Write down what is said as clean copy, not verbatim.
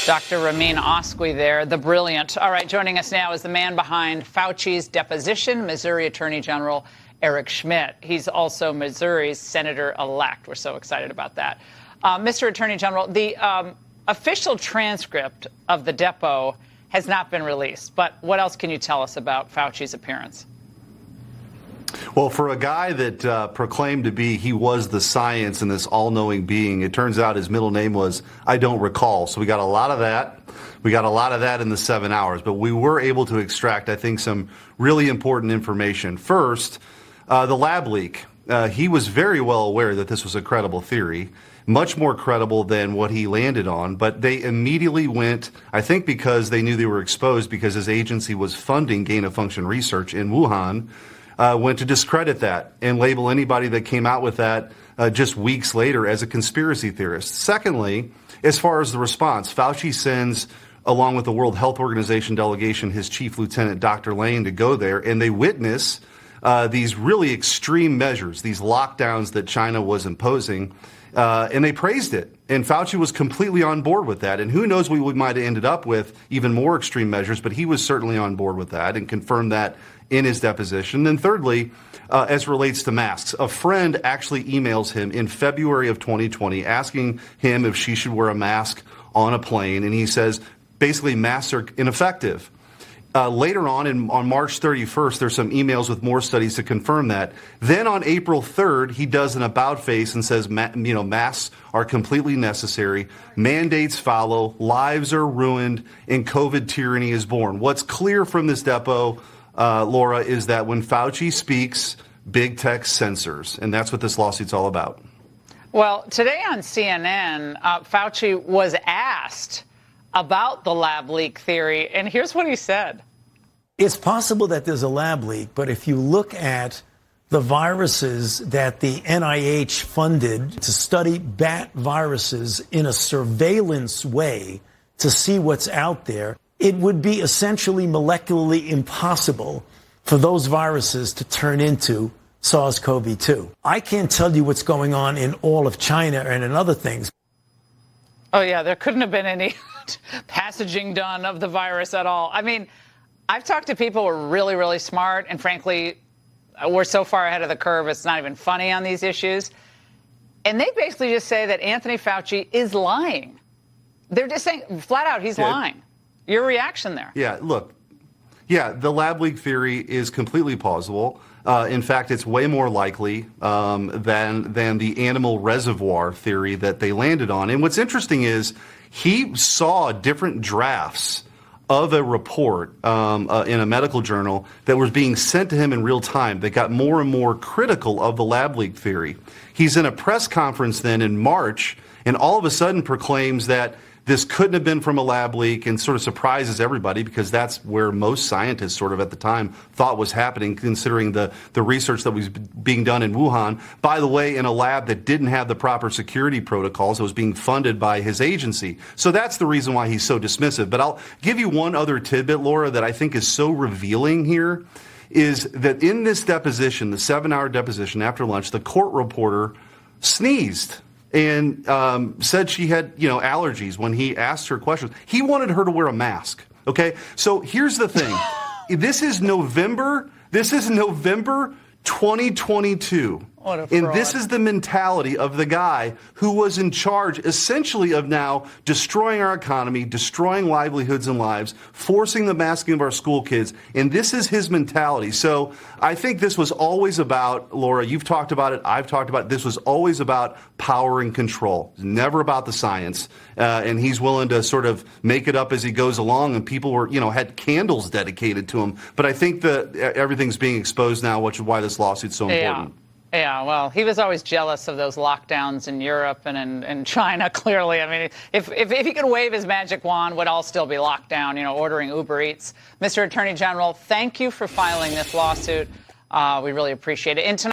Dr. Ramin Osqui there, the brilliant. All right, joining us now is the man behind Fauci's deposition, Missouri Attorney General Eric Schmitt. He's also Missouri's senator-elect. We're so excited about that. Mr. Attorney General, the official transcript of the depo has not been released, but what else can you tell us about Fauci's appearance? Well, for a guy that proclaimed to be he was the science and this all-knowing being, it turns out his middle name was I don't recall. So we got a lot of that. We got a lot of that in the 7 hours. But we were able to extract, I think, some really important information. First, the lab leak. He was very well aware that this was a credible theory, much more credible than what he landed on. But they immediately went, I think because they knew they were exposed because his agency was funding gain-of-function research in Wuhan, went to discredit that and label anybody that came out with that just weeks later as a conspiracy theorist. Secondly, as far as the response, Fauci sends, along with the World Health Organization delegation, his chief lieutenant, Dr. Lane, to go there, and they witness these really extreme measures, these lockdowns that China was imposing, and they praised it. And Fauci was completely on board with that. And who knows what we might have ended up with even more extreme measures, but he was certainly on board with that and confirmed that in his deposition. And thirdly, as relates to masks, a friend actually emails him in February of 2020 asking him if she should wear a mask on a plane. And he says, basically, masks are ineffective. Later on March 31st, there's some emails with more studies to confirm that. Then on April 3rd, he does an about face and says, masks are completely necessary. Mandates follow. Lives are ruined and COVID tyranny is born. What's clear from this depo, Laura, is that when Fauci speaks, big tech censors. And that's what this lawsuit's all about. Well, today on CNN, Fauci was asked about the lab leak theory, and here's what he said. It's possible that there's a lab leak, but if you look at the viruses that the NIH funded to study bat viruses in a surveillance way to see what's out there, it would be essentially molecularly impossible for those viruses to turn into SARS-CoV-2. I can't tell you what's going on in all of China and in other things. Oh, yeah, there couldn't have been any passaging done of the virus at all. I mean, I've talked to people who are really, really smart, and frankly, we're so far ahead of the curve, it's not even funny on these issues. And they basically just say that Anthony Fauci is lying. They're just saying flat out he's lying. Your reaction there? Yeah, look. Yeah, the lab leak theory is completely plausible. In fact, it's way more likely than the animal reservoir theory that they landed on. And what's interesting is he saw different drafts of a report in a medical journal that was being sent to him in real time that got more and more critical of the lab leak theory. He's in a press conference then in March and all of a sudden proclaims that this couldn't have been from a lab leak and sort of surprises everybody because that's where most scientists sort of at the time thought was happening, considering the research that was being done in Wuhan, by the way, in a lab that didn't have the proper security protocols. It was being funded by his agency. So that's the reason why he's so dismissive. But I'll give you one other tidbit, Laura, that I think is so revealing here, is that in this deposition, the 7-hour deposition after lunch, the court reporter sneezed and said she had, allergies when he asked her questions. He wanted her to wear a mask. Okay, so here's the thing. This is November 2022. What a fraud. And this is the mentality of the guy who was in charge essentially of now destroying our economy, destroying livelihoods and lives, forcing the masking of our school kids. And this is his mentality. So I think this was always about, Laura, you've talked about it, I've talked about it, this was always about power and control, never about the science. And he's willing to sort of make it up as he goes along. And people were, had candles dedicated to him. But I think that everything's being exposed now, which is why this lawsuit's so important. Yeah, well, he was always jealous of those lockdowns in Europe and in China, clearly. I mean, if he could wave his magic wand, we'd all still be locked down, ordering Uber Eats. Mr. Attorney General, thank you for filing this lawsuit. We really appreciate it. And tonight